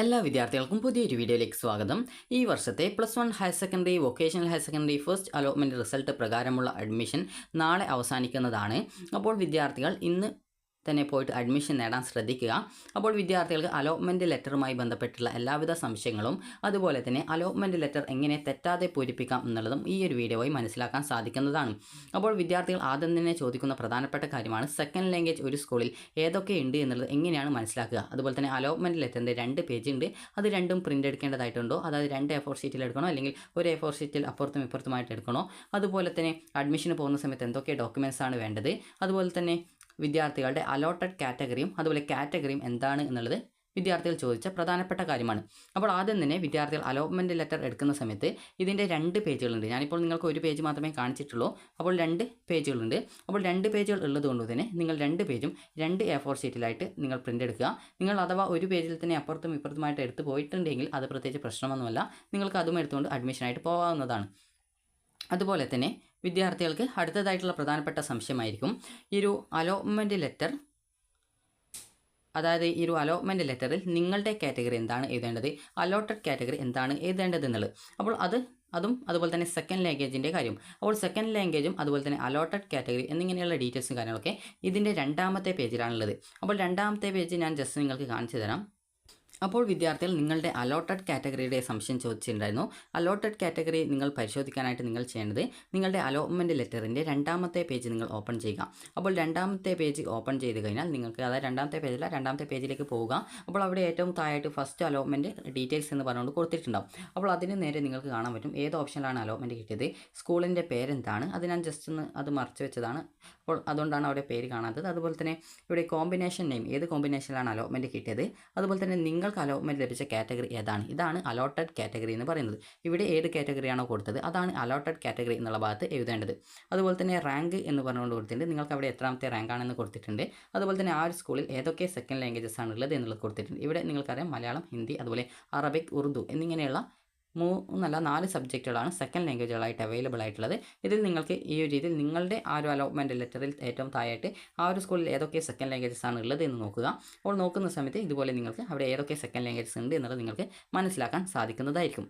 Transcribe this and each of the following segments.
എല്ലാ വിദ്യാർത്ഥികൾക്കും പുതിയൊരു വീഡിയോയിലേക്ക് സ്വാഗതം. ഈ വർഷത്തെ +1 higher secondary, vocational higher secondary first allotment result പ്രകാരമുള്ള അഡ്മിഷൻ നാളെ അവസാനിക്കുന്നതാണ്. അപ്പോൾ വിദ്യാർത്ഥികൾ ഇന്ന് തന്നെ പോയിട്ട് അഡ്മിഷൻ നേടാൻ ശ്രദ്ധിക്കുക. അപ്പോൾ വിദ്യാർത്ഥികൾക്ക് അലോട്ട്മെൻറ്റ് ലെറ്ററുമായി ബന്ധപ്പെട്ടുള്ള എല്ലാവിധ സംശയങ്ങളും അതുപോലെ തന്നെ അലോട്ട്മെൻറ്റ് ലെറ്റർ എങ്ങനെ തെറ്റാതെ പൂരിപ്പിക്കാം എന്നുള്ളതും ഈ ഒരു വീഡിയോ വഴി മനസ്സിലാക്കാൻ സാധിക്കുന്നതാണ്. അപ്പോൾ വിദ്യാർത്ഥികൾ ആദ്യം തന്നെ ചോദിക്കുന്ന പ്രധാനപ്പെട്ട കാര്യമാണ് സെക്കൻഡ് ലാംഗ്വേജ് ഒരു സ്കൂളിൽ ഏതൊക്കെ ഉണ്ട് എന്നുള്ളത് എങ്ങനെയാണ് മനസ്സിലാക്കുക. അതുപോലെ തന്നെ അലോട്ട്മെൻറ്റ് ലെറ്ററിൻ്റെ 2 പേജ് ഉണ്ട്, അത് രണ്ടും പ്രിൻ്റ് എടുക്കേണ്ടതായിട്ടുണ്ടോ, അതായത് 2 A4 ഷീറ്റിൽ എടുക്കണോ അല്ലെങ്കിൽ ഒരു A4 ഷീറ്റിൽ അപ്പുറത്തും ഇപ്പുറത്തുമായിട്ട് എടുക്കണോ. അതുപോലെ തന്നെ അഡ്മിഷന് പോകുന്ന സമയത്ത് എന്തൊക്കെ ഡോക്യുമെൻറ്റ്സ് ആണ് വേണ്ടത്. അതുപോലെ തന്നെ വിദ്യാർത്ഥികളുടെ അലോട്ടഡ് കാറ്റഗറിയും അതുപോലെ കാറ്റഗറിയും എന്താണ് എന്നുള്ളത് വിദ്യാർത്ഥികൾ ചോദിച്ച പ്രധാനപ്പെട്ട കാര്യമാണ്. അപ്പോൾ ആദ്യം തന്നെ വിദ്യാർത്ഥികൾ അലോട്ട്മെൻറ്റ് ലെറ്റർ എടുക്കുന്ന സമയത്ത് ഇതിൻ്റെ 2 പേജുകളുണ്ട്. ഞാനിപ്പോൾ നിങ്ങൾക്ക് ഒരു പേജ് മാത്രമേ കാണിച്ചിട്ടുള്ളൂ. അപ്പോൾ 2 പേജുകളുണ്ട്. അപ്പോൾ 2 പേജുകൾ ഉള്ളതുകൊണ്ട് തന്നെ നിങ്ങൾ 2 പേജും 2 A4 ഷീറ്റിലായിട്ട് നിങ്ങൾ പ്രിൻ്റ് എടുക്കുക. നിങ്ങൾ അഥവാ ഒരു പേജിൽ തന്നെ അപ്പുറത്തും ഇപ്പുറത്തുമായിട്ട് എടുത്ത് പോയിട്ടുണ്ടെങ്കിൽ അത് പ്രത്യേകിച്ച് പ്രശ്നമൊന്നുമല്ല, നിങ്ങൾക്ക് അതും എടുത്തുകൊണ്ട് അഡ്മിഷനായിട്ട് പോകാവുന്നതാണ്. അതുപോലെ തന്നെ വിദ്യാർത്ഥികൾക്ക് അടുത്തതായിട്ടുള്ള പ്രധാനപ്പെട്ട സംശയമായിരിക്കും ഈ ഒരു അലോട്ട്മെൻറ്റ് ലെറ്റർ, അതായത് ഈ ഒരു അലോട്ട്മെൻറ്റ് ലെറ്ററിൽ നിങ്ങളുടെ കാറ്റഗറി എന്താണ് എഴുതേണ്ടത്, അലോട്ടഡ് കാറ്റഗറി എന്താണ് എഴുതേണ്ടത് എന്നുള്ളത്. അപ്പോൾ അതുപോലെ തന്നെ സെക്കൻഡ് ലാംഗ്വേജിൻ്റെ കാര്യം. അപ്പോൾ സെക്കൻഡ് ലാംഗ്വേജും അതുപോലെ തന്നെ അലോട്ടഡ് കാറ്റഗറി എന്നിങ്ങനെയുള്ള ഡീറ്റെയിൽസും കാര്യങ്ങളൊക്കെ ഇതിൻ്റെ 2ാമത്തെ പേജിലാണുള്ളത്. അപ്പോൾ 2ാമത്തെ പേജ് ഞാൻ ജസ്റ്റ് നിങ്ങൾക്ക് കാണിച്ചു തരാം. അപ്പോൾ വിദ്യാർത്ഥികൾ നിങ്ങളുടെ അലോട്ടഡ് കാറ്റഗറിയുടെ സംശയം ചോദിച്ചിട്ടുണ്ടായിരുന്നു. അലോട്ടഡ് കാറ്റഗറി നിങ്ങൾ പരിശോധിക്കാനായിട്ട് നിങ്ങൾ ചെയ്യേണ്ടത് നിങ്ങളുടെ അലോട്ട്മെൻറ്റ് ലെറ്ററിൻ്റെ 2ാമത്തെ പേജ് നിങ്ങൾ ഓപ്പൺ ചെയ്യുക. അപ്പോൾ 2ാമത്തെ പേജ് ഓപ്പൺ ചെയ്ത് കഴിഞ്ഞാൽ നിങ്ങൾക്ക്, അതായത് 2ാമത്തെ പേജല്ല 2ാമത്തെ പേജിലേക്ക് പോവുക. അപ്പോൾ അവിടെ ഏറ്റവും താഴായിട്ട് ഫസ്റ്റ് അലോട്ട്മെൻറ്റ് ഡീറ്റെയിൽസ് എന്ന് പറഞ്ഞുകൊണ്ട് കൊടുത്തിട്ടുണ്ടാവും. അപ്പോൾ അതിന് നേരെ നിങ്ങൾക്ക് കാണാൻ പറ്റും ഏത് ഓപ്ഷനിലാണ് അലോട്ട്മെൻറ്റ് കിട്ടിയത്, സ്കൂളിൻ്റെ പേരെന്താണ്. അത് ഞാൻ ജസ്റ്റ് ഒന്ന് അത് മറച്ചു വെച്ചതാണ്, അപ്പോൾ അതുകൊണ്ടാണ് അവിടെ പേര് കാണാത്തത്. അതുപോലെ തന്നെ ഇവിടെ കോമ്പിനേഷൻ നെയിം, ഏത് കോമ്പിനേഷനിലാണ് അലോട്ട്മെൻറ്റ് കിട്ടിയത്. അതുപോലെ തന്നെ നിങ്ങൾക്ക് അലോട്ട്മെൻറ്റ് ലഭിച്ച കാറ്റഗറി ഏതാണ്, ഇതാണ് അലോട്ടഡ് കാറ്റഗറി എന്ന് പറയുന്നത്. ഇവിടെ ഏത് കാറ്റഗറിയാണോ കൊടുത്തത് അതാണ് അലോട്ടഡ് കാറ്റഗറി എന്നുള്ള ഭാഗത്ത് എഴുതേണ്ടത്. അതുപോലെ തന്നെ റാങ്ക് എന്ന് പറഞ്ഞുകൊണ്ട് കൊടുത്തിട്ടുണ്ട്, നിങ്ങൾക്ക് അവിടെ എത്രാമത്തെ റാങ്ക് ആണെന്ന് കൊടുത്തിട്ടുണ്ട്. അതുപോലെ തന്നെ ആ ഒരു സ്കൂളിൽ ഏതൊക്കെ സെക്കൻഡ് ലാംഗ്വേജസ് ആണ് ഉള്ളത് എന്നുള്ളത് കൊടുത്തിട്ടുണ്ട്. ഇവിടെ നിങ്ങൾക്കറിയാം മലയാളം, ഹിന്ദി, അതുപോലെ അറബിക്, ഉറുദു എന്നിങ്ങനെയുള്ള 4 സബ്ജക്റ്റുകളാണ് സെക്കൻഡ് ലാംഗ്വേജുകളായിട്ട് അവൈലബിൾ ആയിട്ടുള്ളത്. ഇതിൽ നിങ്ങൾക്ക് ഈ ഒരു രീതിയിൽ നിങ്ങളുടെ ആ ഒരു അലോട്ട്മെൻറ്റ് ലെറ്ററിൽ ഏറ്റവും താഴായിട്ട് ആ ഒരു സ്കൂളിൽ ഏതൊക്കെ സെക്കൻഡ് ലാംഗ്വേജസ് ആണ് ഉള്ളത് എന്ന് നോക്കുക. അപ്പോൾ നോക്കുന്ന സമയത്ത് ഇതുപോലെ നിങ്ങൾക്ക് അവിടെ ഏതൊക്കെ സെക്കൻഡ് ലാംഗ്വേജസ് ഉണ്ട് എന്നുള്ളത് നിങ്ങൾക്ക് മനസ്സിലാക്കാൻ സാധിക്കുന്നതായിരിക്കും.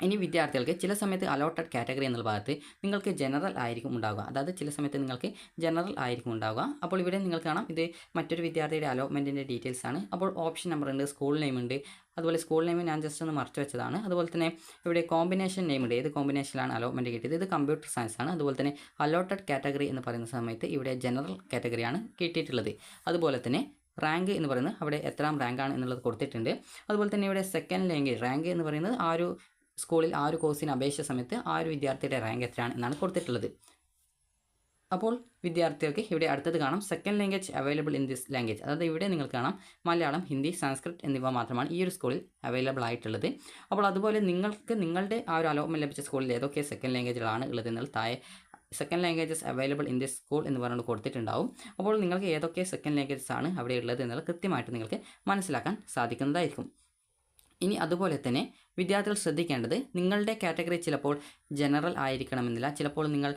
ഇനി വിദ്യാർത്ഥികൾക്ക് ചില സമയത്ത് അലോട്ടഡ് കാറ്റഗറി എന്നുള്ള ഭാഗത്ത് നിങ്ങൾക്ക് ജനറൽ ആയിരിക്കും ഉണ്ടാവുക, അതായത് ചില സമയത്ത് നിങ്ങൾക്ക് ജനറൽ ആയിരിക്കും ഉണ്ടാവുക. അപ്പോൾ ഇവിടെ നിങ്ങൾക്ക് കാണാം ഇത് മറ്റൊരു വിദ്യാർത്ഥിയുടെ അലോട്ട്മെൻറ്റിൻ്റെ ഡീറ്റെയിൽസ് ആണ്. അപ്പോൾ ഓപ്ഷൻ നമ്പർ ഉണ്ട്, സ്കൂൾ നെയിം ഉണ്ട്. അതുപോലെ സ്കൂൾ നെയിം ഞാൻ ജസ്റ്റ് ഒന്ന് മറച്ചു വെച്ചതാണ്. അതുപോലെ തന്നെ ഇവിടെ കോമ്പിനേഷൻ നെയിം ഉണ്ട്, ഏത് കോമ്പിനേഷനിലാണ് അലോട്ട്മെൻറ്റ് കിട്ടിയത്. ഇത് കമ്പ്യൂട്ടർ സയൻസ് ആണ്. അതുപോലെ തന്നെ അലോട്ടഡ് കാറ്റഗറി എന്ന് പറയുന്ന സമയത്ത് ഇവിടെ ജനറൽ കാറ്റഗറിയാണ് കിട്ടിയിട്ടുള്ളത്. അതുപോലെ തന്നെ റാങ്ക് എന്ന് പറയുന്നത് അവിടെ എത്രാം റാങ്കാണ് എന്നുള്ളത് കൊടുത്തിട്ടുണ്ട്. അതുപോലെ തന്നെ ഇവിടെ സെക്കൻഡ് ലാംഗ്വേജ് റാങ്ക് എന്ന് പറയുന്നത് ആ ഒരു സ്കൂളിൽ ആ ഒരു കോഴ്സിന് അപേക്ഷിച്ച സമയത്ത് ആ ഒരു വിദ്യാർത്ഥിയുടെ റാങ്ക് എത്രയാണ് എന്നാണ് കൊടുത്തിട്ടുള്ളത്. അപ്പോൾ വിദ്യാർത്ഥികൾക്ക് ഇവിടെ അടുത്തത് കാണാം second language available in this language, അതായത് ഇവിടെ നിങ്ങൾക്ക് കാണാം മലയാളം, ഹിന്ദി, സംസ്കൃത് എന്നിവ മാത്രമാണ് ഈ ഒരു സ്കൂളിൽ അവൈലബിൾ ആയിട്ടുള്ളത്. അപ്പോൾ അതുപോലെ നിങ്ങൾക്ക് നിങ്ങളുടെ ആ ഒരു അലോട്ട്മെൻറ്റ് ലഭിച്ച സ്കൂളിൽ ഏതൊക്കെ സെക്കൻഡ് ലാംഗ്വേജുകളാണ് ഉള്ളത് എന്നാൽ താഴെ second languages available in this school എന്ന് പറഞ്ഞുകൊണ്ട് കൊടുത്തിട്ടുണ്ടാവും. അപ്പോൾ നിങ്ങൾക്ക് ഏതൊക്കെ സെക്കൻഡ് ലാംഗ്വേജസ് ആണ് അവിടെ ഉള്ളത് എന്നുള്ളത് കൃത്യമായിട്ട് നിങ്ങൾക്ക് മനസ്സിലാക്കാൻ സാധിക്കുന്നതായിരിക്കും. ഇനി അതുപോലെ തന്നെ വിദ്യാർത്ഥികൾ ശ്രദ്ധിക്കേണ്ടത് നിങ്ങളുടെ കാറ്റഗറി ചിലപ്പോൾ ജനറൽ ആയിരിക്കണമെന്നില്ല. ചിലപ്പോൾ നിങ്ങൾ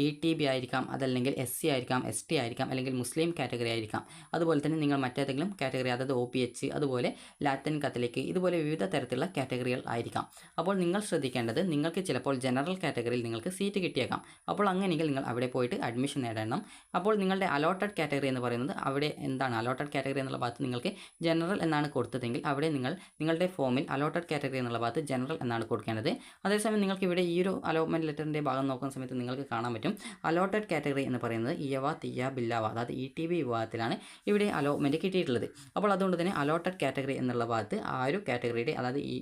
ETB ആയിരിക്കാം, അതല്ലെങ്കിൽ SC ആയിരിക്കാം, ST ആയിരിക്കാം, അല്ലെങ്കിൽ മുസ്ലിം കാറ്റഗറി ആയിരിക്കാം. അതുപോലെ തന്നെ നിങ്ങൾ മറ്റേതെങ്കിലും കാറ്റഗറി, അതായത് OPH, അതുപോലെ ലാറ്റിൻ കത്തലിക്, ഇതുപോലെ വിവിധ തരത്തിലുള്ള കാറ്റഗറികൾ ആയിരിക്കാം. അപ്പോൾ നിങ്ങൾ ശ്രദ്ധിക്കേണ്ടത് നിങ്ങൾക്ക് ചിലപ്പോൾ ജനറൽ കാറ്റഗറിയിൽ നിങ്ങൾക്ക് സീറ്റ് കിട്ടിയേക്കാം. അപ്പോൾ അങ്ങനെയെങ്കിൽ നിങ്ങൾ അവിടെ പോയിട്ട് അഡ്മിഷൻ നേടണം. അപ്പോൾ നിങ്ങളുടെ അലോട്ടഡ് കാറ്റഗറി എന്ന് പറയുന്നത് അവിടെ എന്താണ്, അലോട്ടഡ് കാറ്റഗറി എന്നുള്ള ഭാഗത്ത് നിങ്ങൾക്ക് ജനറൽ എന്നാണ് കൊടുത്തതെങ്കിൽ അവിടെ നിങ്ങളുടെ ഫോമിൽ അലോട്ടഡ് കാറ്റഗറി എന്നുള്ള ജനറൽ എന്നാണ് കൊടുക്കേണ്ടത്. അതേസമയം നിങ്ങൾക്ക് ഇവിടെ ഈ ഒരു അലോട്ട്മെൻറ്റ് ലെറ്ററിൻ്റെ ഭാഗം നോക്കുന്ന സമയത്ത് നിങ്ങൾക്ക് കാണാൻ പറ്റും അലോട്ടഡ് കാറ്റഗറി എന്ന് പറയുന്നത് ഇയവ, തിയ, ബില്ലാവ, അതായത് ETB വിഭാഗത്തിലാണ് ഇവിടെ അലോട്ട്മെൻറ്റ് കിട്ടിയിട്ടുള്ളത്. അപ്പോൾ അതുകൊണ്ട് തന്നെ അലോട്ടഡ് കാറ്റഗറി എന്നുള്ള ഭാഗത്ത് ആ ഒരു കാറ്റഗറിയുടെ, അതായത് ഈ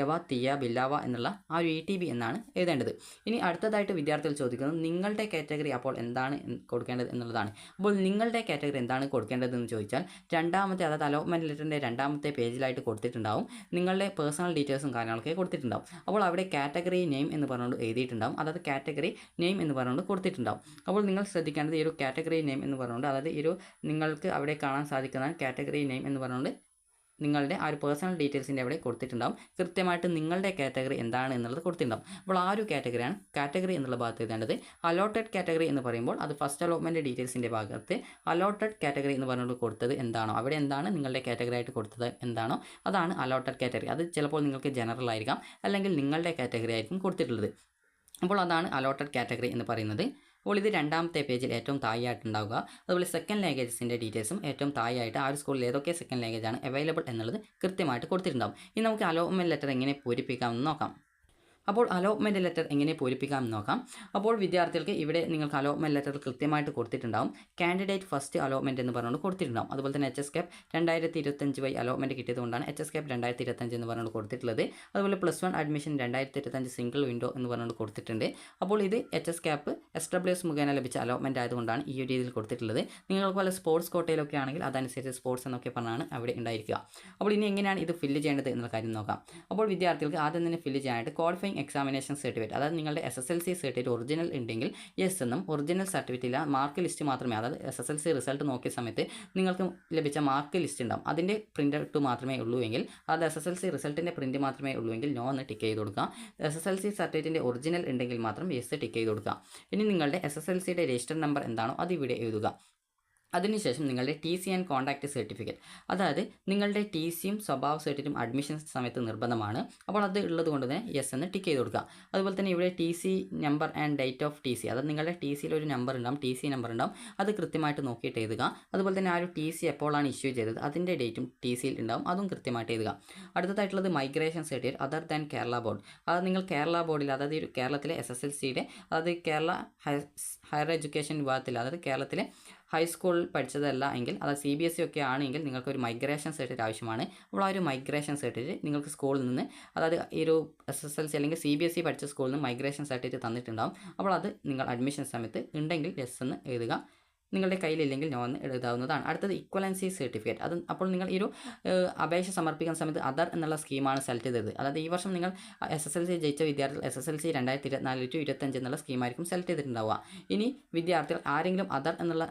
യവ, തിയ, ബില്ലാവ എന്നുള്ള ആ ഒരു ETB എന്നാണ് എഴുതേണ്ടത്. ഇനി അടുത്തതായിട്ട് വിദ്യാർത്ഥികൾ ചോദിക്കുന്നത് നിങ്ങളുടെ കാറ്റഗറി അപ്പോൾ എന്താണ് കൊടുക്കേണ്ടത് എന്നുള്ളതാണ്. അപ്പോൾ നിങ്ങളുടെ കാറ്റഗറി എന്താണ് കൊടുക്കേണ്ടതെന്ന് ചോദിച്ചാൽ 2ാമത്തെ, അതായത് അലോട്ട്മെൻറ്റ് ലെറ്ററിൻ്റെ 2ാമത്തെ പേജിലായിട്ട് കൊടുത്തിട്ടുണ്ടാവും നിങ്ങളുടെ പേഴ്സണൽ ഡീറ്റെയിൽസും കാര്യങ്ങളൊക്കെ കൊടുത്തിട്ടുണ്ടാവും. അപ്പോൾ അവിടെ കാറ്റഗറി നെയിം എന്ന് പറഞ്ഞുകൊണ്ട് എഴുതിയിട്ടുണ്ടാവും, അതായത് കാറ്റഗറി നെയിം എന്ന് പറഞ്ഞുകൊണ്ട് കൊടുത്തിട്ടുണ്ടാവും. അപ്പോൾ നിങ്ങൾ ശ്രദ്ധിക്കേണ്ടത് ഈ ഒരു കാറ്റഗറി നെയിം എന്ന് പറഞ്ഞുകൊണ്ട്, അതായത് ഈ ഒരു നിങ്ങൾക്ക് അവിടെ കാണാൻ സാധിക്കുന്ന കാറ്റഗറി നെയിം എന്ന് പറഞ്ഞുകൊണ്ട് നിങ്ങളുടെ ആ ഒരു പേഴ്സണൽ ഡീറ്റെയിൽസിൻ്റെ അവിടെ കൊടുത്തിട്ടുണ്ടാവും. കൃത്യമായിട്ട് നിങ്ങളുടെ കാറ്റഗറി എന്താണ് എന്നുള്ളത് കൊടുത്തിട്ടുണ്ടാവും. അപ്പോൾ ആ ഒരു കാറ്റഗറിയാണ് കാറ്റഗറി എന്നുള്ള ഭാഗത്ത് എഴുതേണ്ടത്. അലോട്ടഡ് കാറ്റഗറി എന്ന് പറയുമ്പോൾ അത് ഫസ്റ്റ് അലോട്ട്മെൻറ്റ് ഡീറ്റെയിൽസിൻ്റെ ഭാഗത്ത് അലോട്ടഡ് കാറ്റഗറി എന്ന് പറഞ്ഞുകൊണ്ട് കൊടുത്തത് എന്താണോ, അവിടെ എന്താണ് നിങ്ങളുടെ കാറ്റഗറി ആയിട്ട് കൊടുത്തത് എന്താണോ അതാണ് അലോട്ടഡ് കാറ്റഗറി. അത് ചിലപ്പോൾ നിങ്ങൾക്ക് ജനറൽ ആയിരിക്കാം, അല്ലെങ്കിൽ നിങ്ങളുടെ കാറ്റഗറി ആയിരിക്കും കൊടുത്തിട്ടുള്ളത്. അപ്പോൾ അതാണ് അലോട്ടഡ് കാറ്റഗറി എന്ന് പറയുന്നത്. അപ്പോൾ ഇത് രണ്ടാമത്തെ പേജിൽ ഏറ്റവും താഴെയായിട്ടുണ്ടാവുക. അതുപോലെ സെക്കൻഡ് ലാംഗ്വേജസിൻ്റെ ഡീറ്റെയിൽസും ഏറ്റവും താഴെയായിട്ട് ആ ഒരു സ്കൂളിൽ ഏതൊക്കെ സെക്കൻഡ് ലാംഗ്വേജ് ആണ് അവൈലബിൾ എന്നുള്ളത് കൃത്യമായിട്ട് കൊടുത്തിട്ടുണ്ടാവും. ഇനി നമുക്ക് അലോട്ട്മെൻറ്റ് ലെറ്റർ എങ്ങനെ പൂരിപ്പിക്കാമെന്ന് നോക്കാം. അപ്പോൾ അലോട്ട്മെൻറ്റ് ലെറ്റർ എങ്ങനെ പൂരിപ്പിക്കാമെന്ന് നോക്കാം. അപ്പോൾ വിദ്യാർത്ഥികൾക്ക് ഇവിടെ നിങ്ങൾക്ക് അലോട്ട്മെൻറ്റ് ലെറ്റർ കൃത്യമായിട്ട് കൊടുത്തിട്ടുണ്ടാവും. കാൻഡിഡേറ്റ് ഫസ്റ്റ് അലോട്ട്മെൻറ്റ് എന്ന് പറഞ്ഞുകൊണ്ട് കൊടുത്തിട്ടുണ്ടാവും. അതുപോലെ തന്നെ HSCAP 2025 വഴി അലോട്ട്മെൻറ്റ് കിട്ടിയതുകൊണ്ടാണ് HSCAP 2025 എന്ന് പറഞ്ഞുകൊണ്ട് കൊടുത്തിട്ടുള്ളത്. അതുപോലെ +1 അഡ്മിഷൻ 2025 സിംഗിൾ വിൻഡോ എന്ന് പറഞ്ഞുകൊണ്ട് കൊടുത്തിട്ടുണ്ട്. അപ്പോൾ ഇത് HSCAP SWS മുഖേന ലഭിച്ച അലോട്ട്മെൻറ്റ് ആയതുകൊണ്ടാണ് ഈ ഒരു രീതിയിൽ കൊടുത്തിട്ടുള്ളത്. നിങ്ങൾക്ക് വല്ല സ്പോർട്സ് കോട്ടയിലൊക്കെ ആണെങ്കിൽ അതനുസരിച്ച് സ്പോർട്സ് എന്നൊക്കെ പറഞ്ഞാണ് അവിടെ ഉണ്ടായിരിക്കുക. അപ്പോൾ ഇനി എങ്ങനെയാണ് ഇത് ഫില്ല് ചെയ്യേണ്ടത് എന്നുള്ള കാര്യം നോക്കാം. അപ്പോൾ വിദ്യാർത്ഥികൾക്ക് ആദ്യം തന്നെ ഫില്ല് ചെയ്യാനായിട്ട് ക്വാളിഫൈങ് എക്സാമിനേഷൻ സർട്ടിഫിക്കറ്റ്, അതായത് നിങ്ങളുടെ SSLC സർട്ടിഫിക്കറ്റ് ഒറിജിനൽ ഉണ്ടെങ്കിൽ യെസ് എന്നും, ഒറിജിനൽ സർട്ടിഫിക്കറ്റ് ഇല്ല മാർക്ക് ലിസ്റ്റ് മാത്രമേ, അതായത് SSLC റിസൾട്ട് നോക്കിയ സമയത്ത് നിങ്ങൾക്ക് ലഭിച്ച മാർക്ക് ലിസ്റ്റ് ഉണ്ടാവും, അതിൻ്റെ പ്രിൻ്റ് ഔട്ട് മാത്രമേ ഉള്ളൂ എങ്കിൽ, അത് SSLC റിസൾട്ടിൻ്റെ പ്രിൻറ്റ് മാത്രമേ ഉള്ളൂ എങ്കിൽ നോ എന്ന് ടിക്ക് ചെയ്ത് കൊടുക്കുക. SSLC സർട്ടിഫിക്കറ്റിൻ്റെ ഒറിജിനൽ ഉണ്ടെങ്കിൽ മാത്രം യെസ് ടിക്ക് ചെയ്ത് കൊടുക്കുക. ഇനി നിങ്ങളുടെ SSLCയുടെ രജിസ്റ്റർ നമ്പർ എന്താണോ അത് ഇവിടെ എഴുതുക. അതിനുശേഷം നിങ്ങളുടെ TC ആൻഡ് കോൺടാക്റ്റ് സർട്ടിഫിക്കറ്റ്, അതായത് നിങ്ങളുടെ TCയും സ്വഭാവ സർട്ടിഫിക്കറ്റും അഡ്മിഷൻ സമയത്ത് നിർബന്ധമാണ്. അപ്പോൾ അത് ഉള്ളത് കൊണ്ട് തന്നെ യെസ് എന്ന് ടിക്ക് ചെയ്ത് കൊടുക്കുക. അതുപോലെ തന്നെ ഇവിടെ TC number and date of TC, അതായത് നിങ്ങളുടെ TCയിൽ ഒരു നമ്പർ ഉണ്ടാവും, TC നമ്പർ ഉണ്ടാവും, അത് കൃത്യമായിട്ട് നോക്കിയിട്ട് എഴുതുക. അതുപോലെ തന്നെ ആ ഒരു TC എപ്പോഴാണ് ഇഷ്യൂ ചെയ്തത് അതിൻ്റെ ഡേറ്റും TCയിൽ ഉണ്ടാവും, അതും കൃത്യമായിട്ട് എഴുതുക. അടുത്തതായിട്ടുള്ളത് migration certificate other than Kerala board, അത് നിങ്ങൾ കേരള ബോർഡിൽ, അതായത് ഒരു കേരളത്തിലെ SSLCയുടെ, അതായത് കേരള ഹയർ എഡ്യൂക്കേഷൻ വിഭാഗത്തിൽ, അതായത് കേരളത്തിലെ ഹൈസ്കൂളിൽ പഠിച്ചതല്ല എങ്കിൽ, അതായത് CBSE ഒക്കെ ആണെങ്കിൽ നിങ്ങൾക്ക് ഒരു മൈഗ്രേഷൻ സർട്ടിഫിക്കറ്റ് ആവശ്യമാണ്. അപ്പോൾ ആ ഒരു മൈഗ്രേഷൻ സർട്ടിഫിക്കറ്റ് നിങ്ങൾക്ക് സ്കൂളിൽ നിന്ന്, അതായത് ഈ ഒരു SSLC അല്ലെങ്കിൽ CBSE പഠിച്ച സ്കൂളിൽ നിന്ന് മൈഗ്രേഷൻ സർട്ടിഫിക്കറ്റ് തന്നിട്ടുണ്ടാവും. അപ്പോൾ അത് നിങ്ങൾ അഡ്മിഷൻ സമയത്ത് ഉണ്ടെങ്കിൽ യെസ് എന്ന് എഴുതുക, നിങ്ങളുടെ കയ്യിലില്ലെങ്കിൽ നോ എന്ന് എഴുതാവുന്നതാണ്. അടുത്തത് ഇക്വലൻസി സർട്ടിഫിക്കറ്റ്, അത് അപ്പോൾ നിങ്ങൾ ഈ ഒരു അപേക്ഷ സമർപ്പിക്കുന്ന സമയത്ത് അതർ എന്നുള്ള സ്കീമാണ് സെലക്ട് ചെയ്തത്, അതായത് ഈ വർഷം നിങ്ങൾ SSLC ജയിച്ച വിദ്യാർത്ഥികൾ SSLC 2024-25 എന്നുള്ള സ്കീമായിരിക്കും സെലക്ട് ചെയ്തിട്ടുണ്ടാവുക. ഇനി വിദ്യാർത്ഥികൾ ആരെങ്കിലും അതർ എന്നുള്ള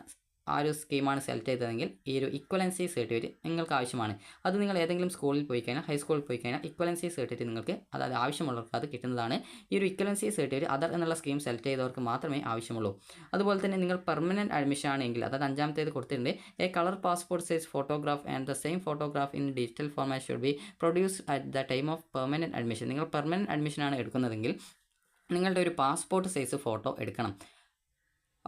ആ ഒരു സ്കീമാണ് സെലക്ട് ചെയ്തതെങ്കിൽ ഈ ഒരു ഇക്വലൻസി സർട്ടിഫിക്കറ്റ് നിങ്ങൾക്ക് ആവശ്യമാണ്. അത് നിങ്ങൾ ഏതെങ്കിലും സ്കൂളിൽ പോയി കഴിഞ്ഞാൽ, ഹൈസ്കൂളിൽ പോയി കഴിഞ്ഞാൽ ഇക്വലൻസി സർട്ടിഫിക്കറ്റ് നിങ്ങൾക്ക്, അതായത് ആവശ്യമുള്ളവർക്ക് അത് കിട്ടുന്നതാണ്. ഈ ഒരു ഇക്വലൻസി സർട്ടിഫിക്കറ്റ് അതർ എന്നുള്ള സ്കീം സെലക്ട് ചെയ്തവർക്ക് മാത്രമേ ആവശ്യമുള്ളൂ. അതുപോലെ തന്നെ നിങ്ങൾ പെർമനൻറ്റ് അഡ്മിഷൻ ആണെങ്കിൽ, അതായത് അഞ്ചാമത്തേത് കൊടുത്തിട്ടുണ്ട്, A colour passport size photograph and the same photograph in digital format should be produced at the time of permanent admission. നിങ്ങൾ പെർമനൻറ്റ് അഡ്മിഷനാണ് എടുക്കുന്നതെങ്കിൽ നിങ്ങളുടെ ഒരു പാസ്പോർട്ട് സൈസ് ഫോട്ടോ എടുക്കണം.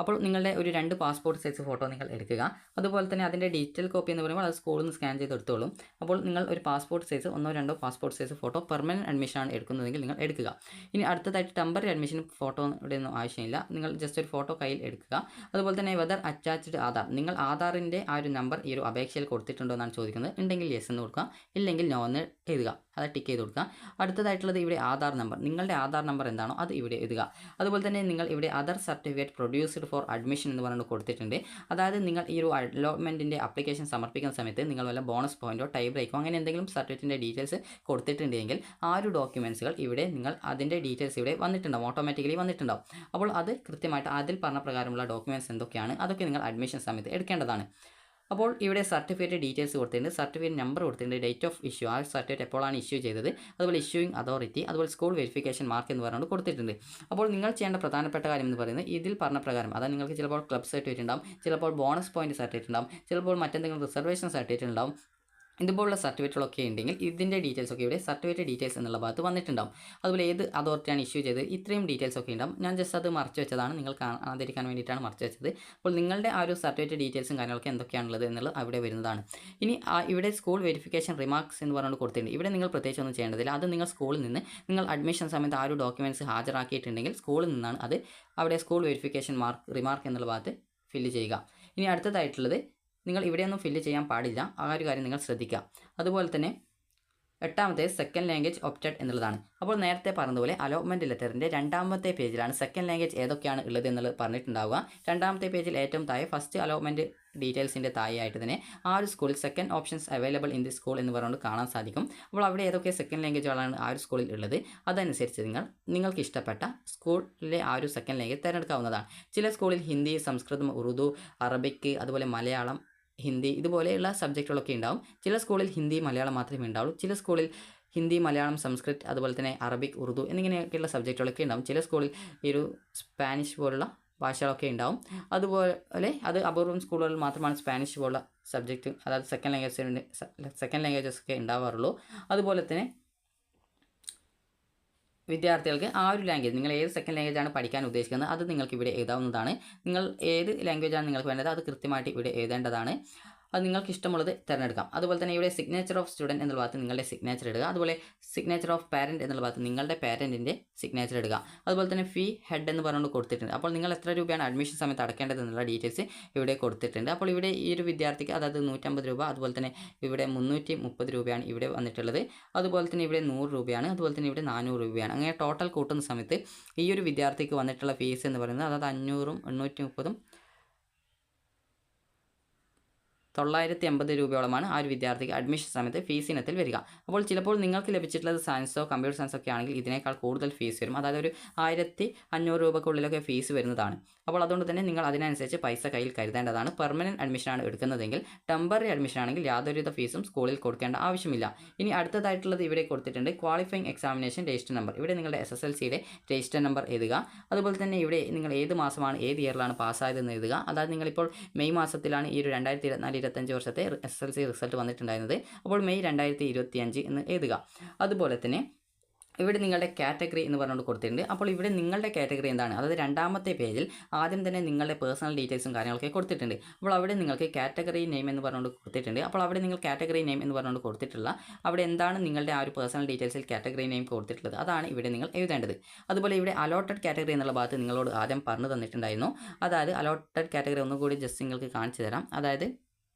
അപ്പോൾ നിങ്ങളുടെ ഒരു 2 പാസ്പോർട്ട് സൈസ് ഫോട്ടോ നിങ്ങൾ എടുക്കുക. അതുപോലെ തന്നെ അതിൻ്റെ ഡിജിറ്റൽ കോപ്പി എന്ന് പറയുമ്പോൾ അത് സ്കൂളിൽ നിന്ന് സ്കാൻ ചെയ്ത് എടുത്തോളും. അപ്പോൾ നിങ്ങൾ ഒരു passport size 1-2 passport size photo permanent അഡ്മിഷനാണ് എടുക്കുന്നതെങ്കിൽ നിങ്ങൾ എടുക്കുക. ഇനി അടുത്തതായിട്ട് ടെമ്പററി അഡ്മിഷൻ ഫോട്ടോയുടെ ഒന്നും ആവശ്യമില്ല, നിങ്ങൾ ജസ്റ്റ് ഒരു ഫോട്ടോ കയ്യിൽ എടുക്കുക. അതുപോലെ തന്നെ വെദർ അറ്റാച്ച്ഡ് ആധാർ, നിങ്ങൾ ആധാറിൻ്റെ ആ ഒരു നമ്പർ ഈ ഒരു അപേക്ഷയിൽ കൊടുത്തിട്ടുണ്ടോ എന്നാണ് ചോദിക്കുന്നത്. ഉണ്ടെങ്കിൽ യെസ് എന്ന് കൊടുക്കുക, ഇല്ലെങ്കിൽ നോ എന്ന് എഴുതുക, അത് ടിക്ക് ചെയ്ത് കൊടുക്കുക. അടുത്തതായിട്ടുള്ളത് ഇവിടെ ആധാർ നമ്പർ, നിങ്ങളുടെ ആധാർ നമ്പർ എന്താണോ അത് ഇവിടെ എഴുതുക. അതുപോലെ തന്നെ നിങ്ങൾ ഇവിടെ other certificate produced for admission എന്ന് പറഞ്ഞിട്ട് കൊടുത്തിട്ടുണ്ട്. അതായത് നിങ്ങൾ ഈ ഒരു അലോട്ട്മെൻറ്റിൻ്റെ ആപ്ലിക്കേഷൻ സമർപ്പിക്കുന്ന സമയത്ത് നിങ്ങൾ വല്ല ബോണസ് പോയിൻറ്റോ ടൈ ബ്രേക്കോ അങ്ങനെ എന്തെങ്കിലും സർട്ടിഫിക്കറ്റിൻ്റെ ഡീറ്റെയിൽസ് കൊടുത്തിട്ടുണ്ടെങ്കിൽ ആ ഒരു ഡോക്യുമെൻറ്റ്സുകൾ ഇവിടെ നിങ്ങൾ അതിൻ്റെ ഡീറ്റെയിൽസ് ഇവിടെ വന്നിട്ടുണ്ടാവും, ഓട്ടോമാറ്റിക്കലി വന്നിട്ടുണ്ടാവും. അപ്പോൾ അത് കൃത്യമായിട്ട് അതിൽ പറഞ്ഞ പ്രകാരമുള്ള ഡോക്യുമെൻറ്റ്സ് എന്തൊക്കെയാണ് അതൊക്കെ നിങ്ങൾ അഡ്മിഷൻ സമയത്ത് എടുക്കേണ്ടതാണ്. അപ്പോൾ ഇവിടെ സർട്ടിഫിക്കറ്റ് ഡീറ്റെയിൽസ് കൊടുത്തിട്ടുണ്ട്, സർട്ടിഫിക്കറ്റ് നമ്പർ കൊടുത്തിട്ടുണ്ട്, ഡേറ്റ് ഓഫ് ഇഷ്യൂ, ആ സർട്ടിഫിക്കറ്റ് എപ്പോഴാണ് ഇഷ്യൂ ചെയ്തത്, അതുപോലെ ഇഷ്യൂയിങ് അതോറിറ്റി, അതുപോലെ സ്കൂൾ വെരിഫിക്കേഷൻ മാർക്ക് എന്ന് പറഞ്ഞുകൊണ്ട് കൊടുത്തിട്ടുണ്ട്. അപ്പോൾ നിങ്ങൾ ചെയ്യേണ്ട പ്രധാനപ്പെട്ട കാര്യം എന്ന് പറയുന്നത് ഇതിൽ പറഞ്ഞ പ്രകാരം, അതായത് നിങ്ങൾക്ക് ചിലപ്പോൾ ക്ലബ് സർട്ടിഫിക്കറ്റ് ഉണ്ടാവും, ചിലപ്പോൾ ബോണസ് പോയിന്റ് സർട്ടിഫിക്കറ്റ് ഉണ്ടാവും, ചിലപ്പോൾ മറ്റെന്തെങ്കിലും റിസർവേഷൻ സർട്ടിഫിക്കറ്റ് ഉണ്ടാവും. ഇതുപോലുള്ള സർട്ടിഫിക്കറ്റുകളൊക്കെ ഉണ്ടെങ്കിൽ ഇതിൻ്റെ ഡീറ്റെയിൽസ് ഒക്കെ ഇവിടെ സർട്ടിഫിക്കറ്റ് ഡീറ്റെയിൽസ് എന്നുള്ള ഭാഗത്ത് വന്നിട്ടുണ്ടാവും. അതുപോലെ ഏത് അതോറിറ്റിയാണ് ഇഷ്യൂ ചെയ്തത്, ഇത്രയും ഡീറ്റെയിൽസ് ഒക്കെ ഉണ്ടാവും. ഞാൻ ജസ്റ്റ് അത് മറച്ചു വെച്ചതാണ്, നിങ്ങൾ കാണാതിരിക്കാൻ വേണ്ടിയിട്ടാണ് മറച്ചു വെച്ചത്. അപ്പോൾ നിങ്ങളുടെ ആ ഒരു സർട്ടിഫിക്കറ്റ് ഡീറ്റെയിൽസും കാര്യങ്ങളൊക്കെ എന്തൊക്കെയാണുള്ളത് എന്നുള്ളത് അവിടെ വരുന്നതാണ്. ഇനി ഇവിടെ സ്കൂൾ വെരിഫിക്കേഷൻ റിമാർക്സ് എന്ന് പറഞ്ഞുകൊണ്ട് കൊടുത്തിട്ടുണ്ട്. ഇവിടെ നിങ്ങൾ പ്രത്യേകിച്ച് ഒന്നും ചെയ്യേണ്ടതില്ല, അത് നിങ്ങൾ സ്കൂളിൽ നിന്ന് നിങ്ങൾ അഡ്മിഷൻ സമയത്ത് ആ ഒരു ഡോക്യുമെൻറ്റ്സ് ഹാജരാക്കിയിട്ടുണ്ടെങ്കിൽ സ്കൂളിൽ നിന്നാണ് അത് അവിടെ സ്കൂൾ വെരിഫിക്കേഷൻ റിമാർക്ക് എന്നുള്ള ഭാഗത്ത് ഫില്ല് ചെയ്യുക. ഇനി അടുത്തതായിട്ടുള്ളത് നിങ്ങൾ ഇവിടെയൊന്നും ഫില്ല് ചെയ്യാൻ പാടില്ല, ആ ഒരു കാര്യം നിങ്ങൾ ശ്രദ്ധിക്കുക. അതുപോലെ തന്നെ 8ാമത്തെ സെക്കൻഡ് ലാംഗ്വേജ് ഓപ്റ്റഡ് എന്നുള്ളതാണ്. അപ്പോൾ നേരത്തെ പറഞ്ഞതുപോലെ അലോട്ട്മെൻറ്റ് ലെറ്ററിൻ്റെ 2ാമത്തെ പേജിലാണ് സെക്കൻഡ് ലാംഗ്വേജ് ഏതൊക്കെയാണ് ഉള്ളത് എന്നുള്ളത് പറഞ്ഞിട്ടുണ്ടാവുക. 2ാമത്തെ പേജിൽ ഏറ്റവും താഴെ ഫസ്റ്റ് അലോട്ട്മെൻറ്റ് ഡീറ്റെയിൽസിൻ്റെ താഴെയായിട്ട് തന്നെ ആ ഒരു സ്കൂളിൽ second options available in the school എന്ന് പറഞ്ഞുകൊണ്ട് കാണാൻ സാധിക്കും. അപ്പോൾ അവിടെ ഏതൊക്കെ സെക്കൻഡ് ലാംഗ്വേജുകളാണ് ആ ഒരു സ്കൂളിൽ ഉള്ളത് അതനുസരിച്ച് നിങ്ങൾക്ക് ഇഷ്ടപ്പെട്ട സ്കൂളിലെ ആ ഒരു സെക്കൻഡ് ലാംഗ്വേജ് തിരഞ്ഞെടുക്കാവുന്നതാണ്. ചില സ്കൂളിൽ ഹിന്ദി, സംസ്കൃതം, ഉറുദു, അറബിക്, അതുപോലെ മലയാളം, ഹിന്ദി ഇതുപോലെയുള്ള സബ്ജക്റ്റുകളൊക്കെ ഉണ്ടാവും. ചില സ്കൂളിൽ ഹിന്ദി മലയാളം മാത്രമേ ഉണ്ടാവുള്ളൂ. ചില സ്കൂളിൽ ഹിന്ദി മലയാളം സംസ്കൃത് അതുപോലെ തന്നെ അറബിക് ഉറുദു എന്നിങ്ങനെയൊക്കെയുള്ള സബ്ജക്റ്റുകളൊക്കെ ഉണ്ടാവും. ചില സ്കൂളിൽ ഈ ഒരു സ്പാനിഷ് പോലുള്ള ഭാഷകളൊക്കെ ഉണ്ടാവും. അതുപോലെ അത് അപൂർവം സ്കൂളുകളിൽ മാത്രമാണ് സ്പാനിഷ് പോലുള്ള സബ്ജക്റ്റ് അതായത് സെക്കൻഡ് ലാംഗ്വേജസ് ഒക്കെ ഉണ്ടാവാറുള്ളൂ. അതുപോലെ തന്നെ വിദ്യാർത്ഥികൾക്ക് ആ ഒരു ലാംഗ്വേജ് നിങ്ങൾ ഏത് സെക്കൻഡ് ലാംഗ്വേജാണ് പഠിക്കാൻ ഉദ്ദേശിക്കുന്നത് അത് നിങ്ങൾക്ക് ഇവിടെ എഴുതാവുന്നതാണ്. നിങ്ങൾ ഏത് ലാംഗ്വേജാണ് നിങ്ങൾക്ക് വേണ്ടത് അത് കൃത്യമായിട്ട് ഇവിടെ എഴുതേണ്ടതാണ്. അത് നിങ്ങൾക്ക് ഇഷ്ടമുള്ളത് തിരഞ്ഞെടുക്കാം. അതുപോലെ തന്നെ ഇവിടെ സിഗ്നേച്ചർ ഓഫ് സ്റ്റുഡൻറ്റ് എന്നുള്ള ഭാഗത്ത് നിങ്ങളുടെ സിഗ്നേച്ചർ ഇടുക. അതുപോലെ സിഗ്നേച്ചർ ഓഫ് പാരൻറ്റ് എന്നുള്ള ഭാഗത്ത് നിങ്ങളുടെ പാരൻറ്റിൻ്റെ സിഗ്നേച്ചർ ഇടുക. അതുപോലെ തന്നെ ഫീ ഹെഡ് എന്ന് പറഞ്ഞുകൊണ്ട് കൊടുത്തിട്ടുണ്ട്. അപ്പോൾ നിങ്ങൾ എത്ര രൂപയാണ് അഡ്മിഷൻ സമയത്ത് അടക്കേണ്ടത് എന്നുള്ള ഡീറ്റെയിൽസ് ഇവിടെ കൊടുത്തിട്ടുണ്ട്. അപ്പോൾ ഇവിടെ ഈ ഒരു വിദ്യാർത്ഥിക്ക് അതായത് 150 രൂപ, അതുപോലെ തന്നെ ഇവിടെ 330 രൂപയാണ് ഇവിടെ വന്നിട്ടുള്ളത്. അതുപോലെ തന്നെ ഇവിടെ 100 രൂപയാണ്, അതുപോലെ തന്നെ ഇവിടെ 400 രൂപയാണ്. അങ്ങനെ ടോട്ടൽ കൂട്ടുന്ന സമയത്ത് ഈ ഒരു വിദ്യാർത്ഥിക്ക് വന്നിട്ടുള്ള ഫീസ് എന്ന് പറയുന്നത് അതായത് 500ഉം 830ഉം 980 രൂപയോളമാണ് ആ ഒരു വിദ്യാർത്ഥിക്ക് അഡ്മിഷൻ സമയത്ത് ഫീസ് ഇനത്തിൽ വരിക. അപ്പോൾ ചിലപ്പോൾ നിങ്ങൾക്ക് ലഭിച്ചിട്ടുള്ളത് സയൻസോ കമ്പ്യൂട്ടർ സയൻസോ ഒക്കെ ആണെങ്കിൽ ഇതിനേക്കാൾ കൂടുതൽ ഫീസ് വരും. അതായത് ഒരു 1500 രൂപക്കുള്ളിലൊക്കെ ഫീസ് വരുന്നതാണ്. അപ്പോൾ അതുകൊണ്ട് തന്നെ നിങ്ങൾ അതിനനുസരിച്ച് പൈസ കയ്യിൽ കരുതേണ്ടതാണ്. പെർമനൻറ്റ് അഡ്മിഷനാണ് എടുക്കുന്നതെങ്കിൽ, ടെമ്പററി അഡ്മിഷൻ ആണെങ്കിൽ യാതൊരുവിധ ഫീസും സ്കൂളിൽ കൊടുക്കേണ്ട ആവശ്യമില്ല. ഇനി അടുത്തതായിട്ടുള്ളത് ഇവിടെ കൊടുത്തിട്ടുണ്ട് ക്വാളിഫയിങ് എക്സാമിനേഷൻ രജിസ്റ്റർ നമ്പർ. ഇവിടെ നിങ്ങളുടെ SSLCയുടെ രജിസ്റ്റർ നമ്പർ എഴുതുക. അതുപോലെ തന്നെ ഇവിടെ നിങ്ങൾ ഏത് മാസമാണ് ഏത് ഇയറിലാണ് പാസ്സായതെന്ന് എഴുതുക. അതായത് നിങ്ങളിപ്പോൾ മെയ് മാസത്തിലാണ് ഈ ഒരു 2024-25 വർഷത്തെ SSLC റിസൾട്ട് വന്നിട്ടുണ്ടായിരുന്നത്. അപ്പോൾ മെയ് 2025 എന്ന് എഴുതുക. അതുപോലെ തന്നെ ഇവിടെ നിങ്ങളുടെ കാറ്റഗറി എന്ന് പറഞ്ഞുകൊണ്ട് കൊടുത്തിട്ടുണ്ട്. അപ്പോൾ ഇവിടെ നിങ്ങളുടെ കാറ്റഗറി എന്താണ്, അതായത് രണ്ടാമത്തെ പേജിൽ ആദ്യം തന്നെ നിങ്ങളുടെ പേഴ്സണൽ ഡീറ്റെയിൽസും കാര്യങ്ങളൊക്കെ കൊടുത്തിട്ടുണ്ട്. അപ്പോൾ അവിടെ നിങ്ങൾക്ക് കാറ്റഗറി നെയിം എന്ന് പറഞ്ഞുകൊണ്ട് കൊടുത്തിട്ടുണ്ട്. അപ്പോൾ അവിടെ നിങ്ങൾ കാറ്റഗറി നെയിം എന്ന് പറഞ്ഞുകൊണ്ട് കൊടുത്തിട്ടുള്ള അവിടെ എന്താണ് നിങ്ങളുടെ ആ ഒരു പേഴ്സണൽ ഡീറ്റെയിൽസിൽ കാറ്റഗറി നെയിം കൊടുത്തിട്ടുള്ളത് അതാണ് ഇവിടെ നിങ്ങൾ എഴുതേണ്ടത്. അതുപോലെ ഇവിടെ അലോട്ടഡ് കാറ്റഗറി എന്നുള്ള ഭാഗത്ത് നിങ്ങളോട് ആദ്യം പറഞ്ഞു തന്നിട്ടുണ്ടായിരുന്നു. അതായത് അലോട്ടഡ് കാറ്റഗറി ഒന്നുകൂടി ജസ്റ്റ് നിങ്ങൾക്ക് കാണിച്ചു തരാം. അതായത്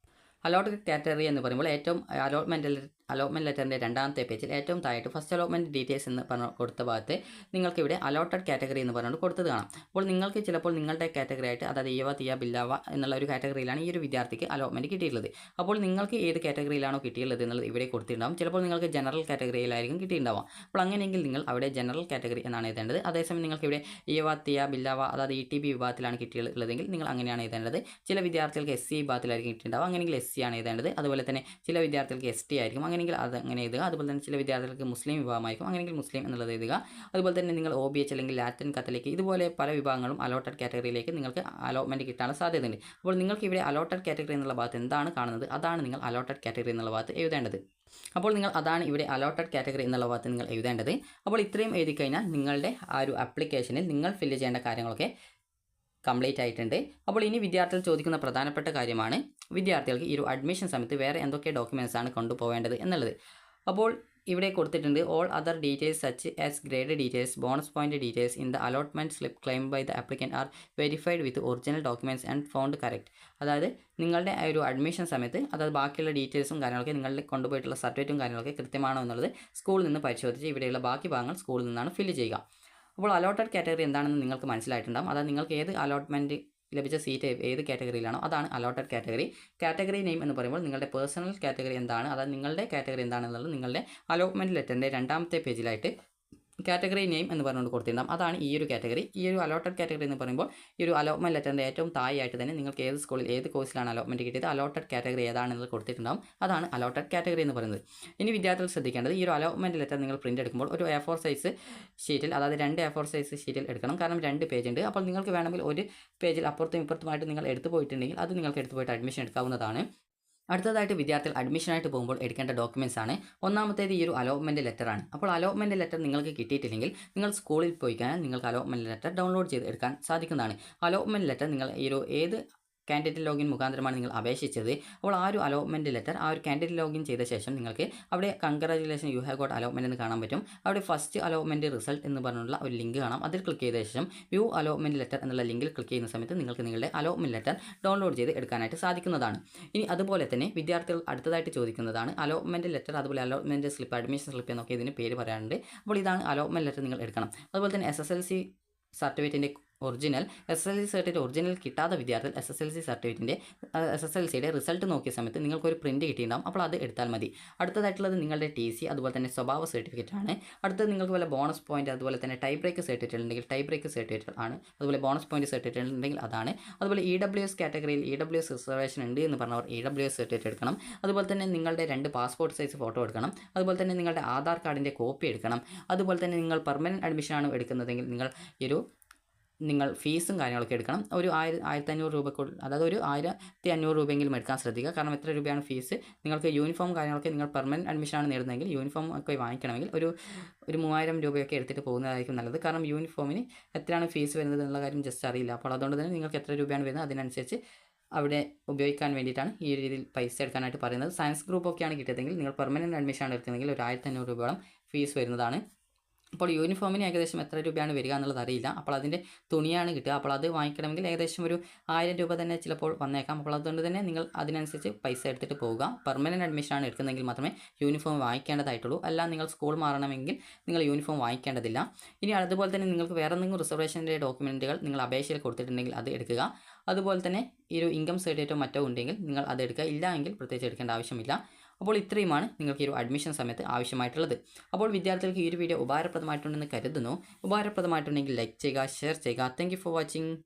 അലോട്ടഡ് കാറ്റഗറി എന്ന് പറയുമ്പോൾ ഏറ്റവും അലോട്ട്മെൻറ്റ് ലെറ്ററിൻ്റെ രണ്ടാമത്തെ പേജിൽ ഏറ്റവും താഴെയായിട്ട് ഫസ്റ്റ് അലോട്ട്മെൻറ്റ് ഡീറ്റെയിൽസ് എന്ന് പറഞ്ഞ കൊടുത്ത ഭാഗത്ത് നിങ്ങൾക്ക് ഇവിടെ അലോട്ടഡ് കാറ്റഗറി എന്ന് പറഞ്ഞുകൊണ്ട് കൊടുത്തത് കാണാം. അപ്പോൾ നിങ്ങൾക്ക് ചിലപ്പോൾ നിങ്ങളുടെ കാറ്റഗറി ആയിട്ട് അതായത് ഈവ തീയ ബില്ലാവ എന്നുള്ള ഒരു കാറ്റഗറിയിലാണ് ഈ ഒരു വിദ്യാർത്ഥിക്ക് അലോട്ട്മെൻറ്റ് കിട്ടിയിട്ടുള്ളത്. അപ്പോൾ നിങ്ങൾക്ക് ഏത് കാറ്റഗറിയിലാണോ കിട്ടിയുള്ളത് എന്നുള്ളത് ഇവിടെ കൊടുത്തിട്ടുണ്ടാവും. ചിലപ്പോൾ നിങ്ങൾക്ക് ജനറൽ കാറ്റഗറിയിലായിരിക്കും കിട്ടിയിട്ടുണ്ടാവുക. അപ്പോൾ അങ്ങനെയെങ്കിൽ നിങ്ങൾ അവിടെ ജനറൽ കാറ്റഗറി എന്നാണ് എഴുതേണ്ടത്. അതേസമയം നിങ്ങൾക്ക് ഇവിടെ ഈവ തീയ ബില്ലാവ അതായത് ETB വിഭാഗത്തിലാണ് കിട്ടിയിട്ടുള്ളതെങ്കിൽ നിങ്ങൾ അങ്ങനെയാണ് എഴുതേണ്ടത്. ചില വിദ്യാർത്ഥികൾക്ക് SC വിഭാഗത്തിലായിരിക്കും കിട്ടിയിട്ടുണ്ടാവുക, അങ്ങനെയെങ്കിൽ SC ആണ് എഴുതേണ്ടത്. അതുപോലെ തന്നെ ചില വിദ്യാർത്ഥികൾക്ക് ST ആയിരിക്കും, അങ്ങനെയെങ്കിൽ അത് അങ്ങനെ എഴുതുക. അതുപോലെ തന്നെ ചില വിദ്യാർത്ഥികൾക്ക് മുസ്ലിം വിഭാഗമായിരിക്കും, അങ്ങനെയെങ്കിൽ മുസ്ലിം എന്നുള്ളത് എഴുതുക. അതുപോലെ തന്നെ നിങ്ങൾ OBH അല്ലെങ്കിൽ ലാറ്റിൻ കത്തലിക്ക് ഇതുപോലെ പല വിഭാഗങ്ങളും അലോട്ടഡ് കാറ്റഗറിയിലേക്ക് നിങ്ങൾക്ക് അലോട്ട്മെൻറ്റ് കിട്ടാനുള്ള സാധ്യതയുണ്ട്. അപ്പോൾ നിങ്ങൾക്ക് ഇവിടെ അലോട്ടഡ് കാറ്റഗറി എന്നുള്ള ഭാഗത്ത് എന്താണ് കാണുന്നത് അതാണ് നിങ്ങൾ അലോട്ടഡ് കാറ്റഗറി എന്നുള്ള ഭാഗത്ത് എഴുതേണ്ടത്. അപ്പോൾ നിങ്ങൾ അതാണ് ഇവിടെ അലോട്ടഡ് കാറ്റഗറി എന്നുള്ള ഭാഗത്ത് നിങ്ങൾ എഴുതേണ്ടത്. അപ്പോൾ ഇത്രയും എഴുതി കഴിഞ്ഞാൽ നിങ്ങളുടെ ആ ഒരു ആപ്ലിക്കേഷനിൽ നിങ്ങൾ ഫില്ല് ചെയ്യേണ്ട കാര്യങ്ങളൊക്കെ കംപ്ലീറ്റ് ആയിട്ടുണ്ട്. അപ്പോൾ ഇനി വിദ്യാർത്ഥികൾ ചോദിക്കുന്ന പ്രധാനപ്പെട്ട കാര്യമാണ് വിദ്യാർത്ഥികൾക്ക് ഈ ഒരു അഡ്മിഷൻ സമയത്ത് വേറെ എന്തൊക്കെ ഡോക്യുമെൻറ്റ്സ് ആണ് കൊണ്ടുപോകേണ്ടത് എന്നുള്ളത്. അപ്പോൾ ഇവിടെ കൊടുത്തിട്ടുണ്ട് all other details such as grade details, bonus point details in the allotment slip claim by the applicant are verified with original documents and found correct. അതായത് നിങ്ങളുടെ ആ ഒരു അഡ്മിഷൻ സമയത്ത് അതായത് ബാക്കിയുള്ള ഡീറ്റെയിൽസും കാര്യങ്ങളൊക്കെ നിങ്ങളുടെ കൊണ്ടുപോയിട്ടുള്ള സർട്ടിഫിക്കറ്റും കാര്യങ്ങളൊക്കെ കൃത്യമാണോ എന്നുള്ളത് സ്കൂളിൽ നിന്ന് പരിശോധിച്ച് ഇവിടെയുള്ള ബാക്കി ഭാഗങ്ങൾ സ്കൂളിൽ നിന്നാണ് ഫില്ല് ചെയ്യുക. അപ്പോൾ അലോട്ടഡ് കാറ്റഗറി എന്താണെന്ന് നിങ്ങൾക്ക് മനസ്സിലായിട്ടുണ്ടാകും. അതായത് നിങ്ങൾക്ക് ഏത് അലോട്ട്മെൻറ്റ് ലഭിച്ച സീറ്റ് ഏത് കാറ്റഗറിയിലാണോ അതാണ് അലോട്ടഡ് കാറ്റഗറി. കാറ്റഗറി നെയിം എന്ന് പറയുമ്പോൾ നിങ്ങളുടെ പേഴ്സണൽ കാറ്റഗറി എന്താണ്, അതായത് നിങ്ങളുടെ കാറ്റഗറി എന്താണെന്നുള്ളത് നിങ്ങളുടെ അലോട്ട്മെൻറ്റ് ലെറ്ററിൻ്റെ രണ്ടാമത്തെ പേജിലായിട്ട് കാറ്റഗറി നെയിം എന്ന് പറഞ്ഞുകൊണ്ട് കൊടുത്തിട്ടുണ്ടാകും. അതാണ് ഈ ഒരു കാറ്റഗറി. ഈ ഒരു അലോട്ടഡ് കാറ്റഗറി എന്ന് പറയുമ്പോൾ ഈ ഒരു അലോട്ട്മെൻറ്റ് ലെറ്ററിൻ്റെ ഏറ്റവും താഴെയായിട്ട് തന്നെ നിങ്ങൾക്ക് ഏത് സ്കൂളിൽ ഏത് കോഴ്സിലാണ് അലോട്ട്മെൻറ്റ് കിട്ടിയത് അലോട്ടഡ് കാറ്റഗറി ഏതാണെന്നുള്ളത് കൊടുത്തിട്ടുണ്ടാകും. അതാണ് അലോട്ടഡ് കാറ്റഗറി എന്ന് പറയുന്നത്. ഇനി വിദ്യാർത്ഥികൾ ശ്രദ്ധിക്കേണ്ടത് ഈ ഒരു അലോട്ട്മെൻറ്റ് ലെറ്റർ നിങ്ങൾ പ്രിൻ്റ് എടുക്കുമ്പോൾ ഒരു A4 സൈസ് ഷീറ്റിൽ അതായത് 2 A4 സൈസ് ഷീറ്റിൽ എടുക്കണം. കാരണം 2 പേജ് ഉണ്ട്. അപ്പോൾ നിങ്ങൾക്ക് വേണമെങ്കിൽ ഒരു പേജിൽ അപ്പുറത്തും ഇപ്പുറത്തുമായിട്ട് നിങ്ങൾ എടുത്തു പോയിട്ടുണ്ടെങ്കിൽ അത് നിങ്ങൾക്ക് എടുത്തു പോയിട്ട് അഡ്മിഷൻ എടുക്കാവുന്നതാണ്. അടുത്തതായിട്ട് വിദ്യാർത്ഥികൾ അഡ്മിഷനായിട്ട് പോകുമ്പോൾ എടുക്കേണ്ട ഡോക്യുമെൻറ്റ്സ് ആണ്. ഒന്നാമത്തേത് ഈ ഒരു അലോട്ട്മെൻറ്റ് ലെറ്ററാണ്. അപ്പോൾ അലോട്ട്മെൻറ്റ് ലെറ്റർ നിങ്ങൾക്ക് കിട്ടിയിട്ടില്ലെങ്കിൽ നിങ്ങൾ സ്കൂളിൽ പോയി കഴിഞ്ഞാൽ നിങ്ങൾക്ക് അലോട്ട്മെൻറ്റ് ലെറ്റർ ഡൗൺലോഡ് ചെയ്ത് എടുക്കാൻ സാധിക്കുന്നതാണ്. അലോട്ട്മെൻറ്റ് ലെറ്റർ നിങ്ങൾ ഈ ഒരു ഏത് കാൻഡിഡേറ്റ് ലോഗിൻ മുഖാന്തരമാണ് നിങ്ങൾ അപേക്ഷിച്ചത്. അപ്പോൾ ആ ഒരു അലോട്ട്മെൻറ്റ് ലെറ്റർ ആ ഒരു കാൻഡിഡേറ്റ് ലോഗിൻ ചെയ്ത ശേഷം നിങ്ങൾക്ക് അവിടെ congratulation you have got allotment എന്ന് കാണാൻ പറ്റും. അവിടെ ഫസ്റ്റ് അലോട്ട്മെൻറ്റ് റിസൾട്ട് എന്ന് പറഞ്ഞുള്ള ഒരു ലിങ്ക് കാണാം. അതിൽ ക്ലിക്ക് ചെയ്ത ശേഷം വ്യൂ അലോട്ട്മെൻറ്റ് ലെറ്റർ എന്നുള്ള ലിങ്കിൽ ക്ലിക്ക് ചെയ്യുന്ന സമയത്ത് നിങ്ങൾക്ക് നിങ്ങളുടെ അലോട്ട്മെൻറ്റ് ലെറ്റർ ഡൗൺലോഡ് ചെയ്ത് എടുക്കാനായിട്ട് സാധിക്കുന്നതാണ്. ഇനി അതുപോലെ തന്നെ വിദ്യാർത്ഥികൾ അടുത്തതായിട്ട് ചോദിക്കുന്നതാണ് അലോട്ട്മെൻറ്റ് ലെറ്റർ, അതുപോലെ അലോട്ട്മെൻറ്റ് സ്ലിപ്പ്, അഡ്മിഷൻ സ്ലിപ്പ് എന്നൊക്കെ ഇതിന് പേര് പറയാറുണ്ട്. അപ്പോൾ ഇതാണ് അലോട്ട്മെൻറ്റ് ലെറ്റർ നിങ്ങൾ എടുക്കണം. അതുപോലെ തന്നെ SSLC സർട്ടിഫിക്കറ്റിൻ്റെ ഒറിജിനൽ SSLC സർട്ടിഫിക്കറ്റ് ഒറിജിനൽ കിട്ടാത്ത വിദ്യാർത്ഥികൾ SSLC സർട്ടിഫിക്കറ്റിൻ്റെ SSLCയുടെ റിസൾട്ട് നോക്കിയ സമയത്ത് നിങ്ങൾക്കൊരു പ്രിൻറ്റ് കിട്ടിയിട്ടുണ്ടാകും. അപ്പോൾ അത് എടുത്താൽ മതി. അടുത്തതായിട്ടുള്ളത് നിങ്ങളുടെ TC അതുപോലെ തന്നെ സ്വഭാവ സർട്ടിഫിക്കറ്റ് ആണ്. അടുത്തത് നിങ്ങൾക്ക് വല്ല ബോണസ് പോയിന്റ് അതുപോലെ തന്നെ ടൈ ബ്രേക്ക് സർട്ടിഫിക്കറ്റ് ഉണ്ടെങ്കിൽ ടൈ ബ്രേക്ക് സർട്ടിഫിക്കറ്റ് ആണ്. അതുപോലെ ബോണസ് പോയിന്റ് സർട്ടിഫിക്കറ്റ് ഉണ്ടെങ്കിൽ അതാണ്. അതുപോലെ EWS കാറ്റഗറിയിൽ EWS റിസർവേഷൻ ഉണ്ട് എന്ന് പറഞ്ഞവർ EWS സർട്ടിഫിക്കറ്റ് എടുക്കണം. അതുപോലെ തന്നെ നിങ്ങളുടെ 2 പാസ്പോർട്ട് സൈസ് ഫോട്ടോ എടുക്കണം. അതുപോലെ തന്നെ നിങ്ങളുടെ ആധാർ കാർഡിൻ്റെ കോപ്പി എടുക്കണം. അതുപോലെ തന്നെ നിങ്ങൾ പെർമനൻറ്റ് അഡ്മിഷനാണ് എടുക്കുന്നതെങ്കിൽ നിങ്ങൾ ഫീസും കാര്യങ്ങളൊക്കെ എടുക്കണം. ഒരു 1500 രൂപക്കുള്ളിൽ, അതായത് ഒരു 1500 രൂപയെങ്കിലും എടുക്കാൻ ശ്രദ്ധിക്കുക. കാരണം എത്ര രൂപയാണ് ഫീസ്? നിങ്ങൾക്ക് യൂണിഫോം കാര്യങ്ങളൊക്കെ നിങ്ങൾ പെർമനൻറ്റ് അഡ്മിഷനാണ് നേടുന്നതെങ്കിൽ യൂണിഫോം ഒക്കെ വാങ്ങിക്കണമെങ്കിൽ ഒരു 3000 രൂപയൊക്കെ എടുത്തിട്ട് പോകുന്നതായിരിക്കും നല്ലത്. കാരണം യൂണിഫോമിന് എത്രയാണ് ഫീസ് വരുന്നത് എന്നുള്ള കാര്യം ജസ്റ്റ് അറിയില്ല. അപ്പോൾ അതുകൊണ്ട് തന്നെ നിങ്ങൾക്ക് എത്ര രൂപയാണ് വരുന്നത് അതിനനുസരിച്ച് അവിടെ ഉപയോഗിക്കാൻ വേണ്ടിയിട്ടാണ് ഈ ഒരു രീതിയിൽ പൈസ എടുക്കാനായിട്ട് പറയുന്നത്. സയൻസ് ഗ്രൂപ്പൊക്കെയാണ് കിട്ടിയതെങ്കിൽ നിങ്ങൾ പെർമനൻറ്റ് അഡ്മിഷനാണ് എടുക്കുന്നതെങ്കിൽ ഒരു 1500 രൂപയോളം ഫീസ് വരുന്നതാണ്. അപ്പോൾ യൂണിഫോമിന് ഏകദേശം എത്ര രൂപയാണ് വരിക എന്നുള്ളത് അറിയില്ല. അപ്പോൾ അതിൻ്റെ തുണിയാണ് കിട്ടുക. അപ്പോൾ അത് വാങ്ങിക്കണമെങ്കിൽ ഏകദേശം ഒരു 1000 രൂപ തന്നെ ചിലപ്പോൾ വന്നേക്കാം. അപ്പോൾ അതുകൊണ്ട് തന്നെ നിങ്ങൾ അതിനനുസരിച്ച് പൈസ എടുത്തിട്ട് പോവുക. പെർമനൻറ്റ് അഡ്മിഷനാണ് എടുക്കുന്നതെങ്കിൽ മാത്രമേ യൂണിഫോം വാങ്ങിക്കേണ്ടതായിട്ടുള്ളൂ. അല്ല നിങ്ങൾ സ്കൂൾ മാറണമെങ്കിൽ നിങ്ങൾ യൂണിഫോം വാങ്ങിക്കേണ്ടതില്ല. ഇനി അതുപോലെ തന്നെ നിങ്ങൾക്ക് വേറെ എന്തെങ്കിലും റിസർവേഷൻ്റെ ഡോക്യുമെൻറ്റുകൾ നിങ്ങൾ അപേക്ഷയിൽ കൊടുത്തിട്ടുണ്ടെങ്കിൽ അത് എടുക്കുക. അതുപോലെ തന്നെ ഈ ഒരു ഇൻകം സർട്ടിഫിക്കറ്റോ മറ്റോ ഉണ്ടെങ്കിൽ നിങ്ങൾ അത് എടുക്കുക. ഇല്ല എങ്കിൽ പ്രത്യേകിച്ച് എടുക്കേണ്ട ആവശ്യമില്ല. അപ്പോൾ ഇത്രയുമാണ് നിങ്ങൾക്ക് ഈ ഒരു അഡ്മിഷൻ സമയത്ത് ആവശ്യമായിട്ടുള്ളത്. അപ്പോൾ വിദ്യാർത്ഥികൾക്ക് ഈ ഒരു വീഡിയോ ഉപകാരപ്രദമായിട്ടുണ്ടെന്ന് കരുതുന്നു. ഉപകാരപ്രദമായിട്ടുണ്ടെങ്കിൽ ലൈക്ക് ചെയ്യുക, ഷെയർ ചെയ്യുക. Thank you for watching.